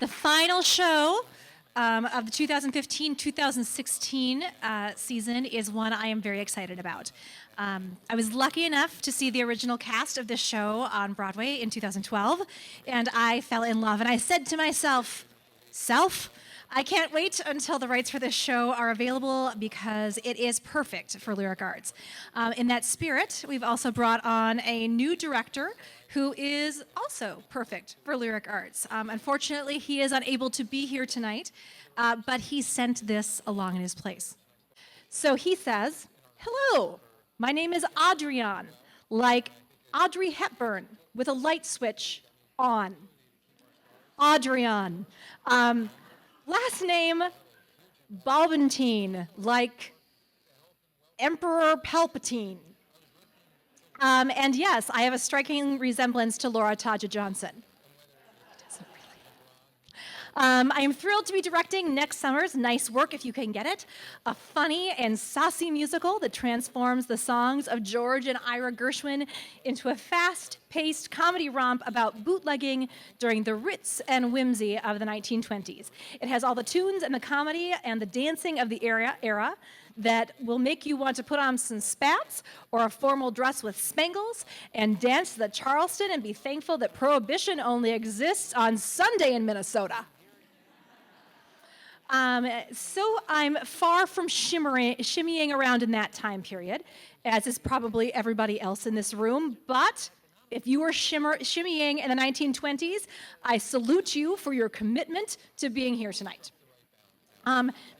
The final show of the 2015-2016 season is one I am very excited about. I was lucky enough to see the original cast of this show on Broadway in 2012, and I fell in love. And I said to myself, I can't wait until the rights for this show are available because it is perfect for Lyric Arts. In that spirit, we've also brought on a new director who is also perfect for Lyric Arts. Unfortunately, he is unable to be here tonight, but he sent this along in his place. So he says, "Hello, my name is Audrey-Anne, like Audrey Hepburn with a light switch on. Audrey-Anne. Last name, Balbantine, like Emperor Palpatine. And yes, I have a striking resemblance to Laura Taja Johnson. I am thrilled to be directing next summer's Nice Work If You Can Get It, a funny and saucy musical that transforms the songs of George and Ira Gershwin into a fast-paced comedy romp about bootlegging during the ritz and whimsy of the 1920s. It has all the tunes and the comedy and the dancing of the era that will make you want to put on some spats or a formal dress with spangles and dance the Charleston and be thankful that Prohibition only exists on Sunday in Minnesota. So I'm far from shimmying around in that time period, as is probably everybody else in this room, but if you were shimmying in the 1920s, I salute you for your commitment to being here tonight.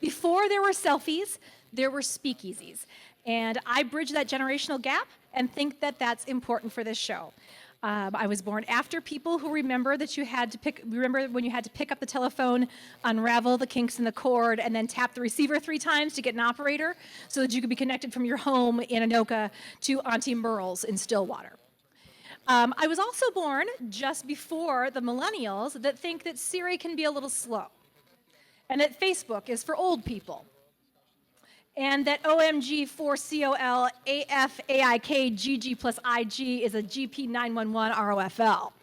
Before there were selfies, there were speakeasies, and I bridge that generational gap and think that that's important for this show. I was born after people who remember when you had to pick up the telephone, unravel the kinks in the cord, and then tap the receiver 3 times to get an operator so that you could be connected from your home in Anoka to Auntie Merle's in Stillwater. I was also born just before the millennials that think that Siri can be a little slow, and that Facebook is for old people, and that OMG 4COL AFAIK GG plus IG is a GP 911 ROFL,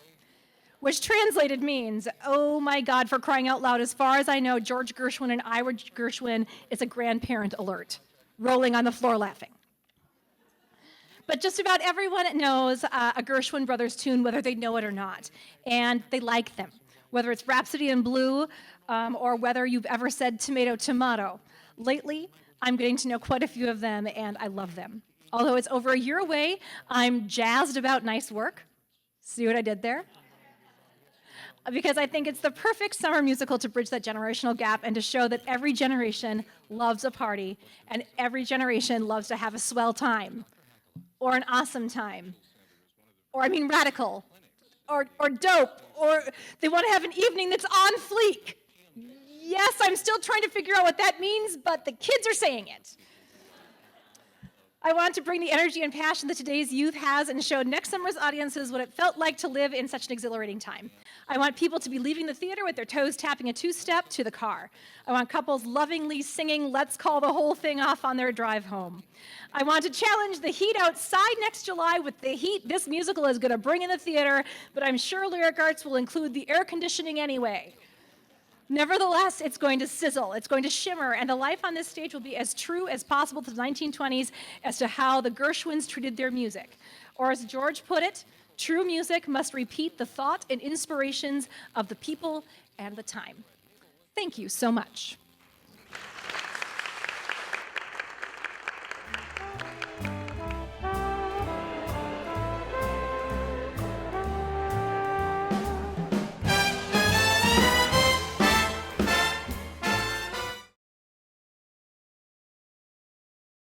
which translated means, oh my God, for crying out loud, as far as I know, George Gershwin and Ira Gershwin is a grandparent alert, rolling on the floor laughing. But just about everyone knows a Gershwin Brothers tune, whether they know it or not, and they like them, whether it's Rhapsody in Blue or whether you've ever said tomato, tomato. Lately, I'm getting to know quite a few of them, and I love them. Although it's over a year away, I'm jazzed about Nice Work. See what I did there? Because I think it's the perfect summer musical to bridge that generational gap and to show that every generation loves a party, and every generation loves to have a swell time, or an awesome time, or radical, or dope, or they want to have an evening that's on fleek. Yes, I'm still trying to figure out what that means, but the kids are saying it. I want to bring the energy and passion that today's youth has and show next summer's audiences what it felt like to live in such an exhilarating time. I want people to be leaving the theater with their toes tapping a 2-step to the car. I want couples lovingly singing "Let's Call the Whole Thing Off" on their drive home. I want to challenge the heat outside next July with the heat this musical is going to bring in the theater, but I'm sure Lyric Arts will include the air conditioning anyway. Nevertheless, it's going to sizzle, it's going to shimmer, and the life on this stage will be as true as possible to the 1920s as to how the Gershwins treated their music. Or as George put it, true music must repeat the thought and inspirations of the people and the time. Thank you so much.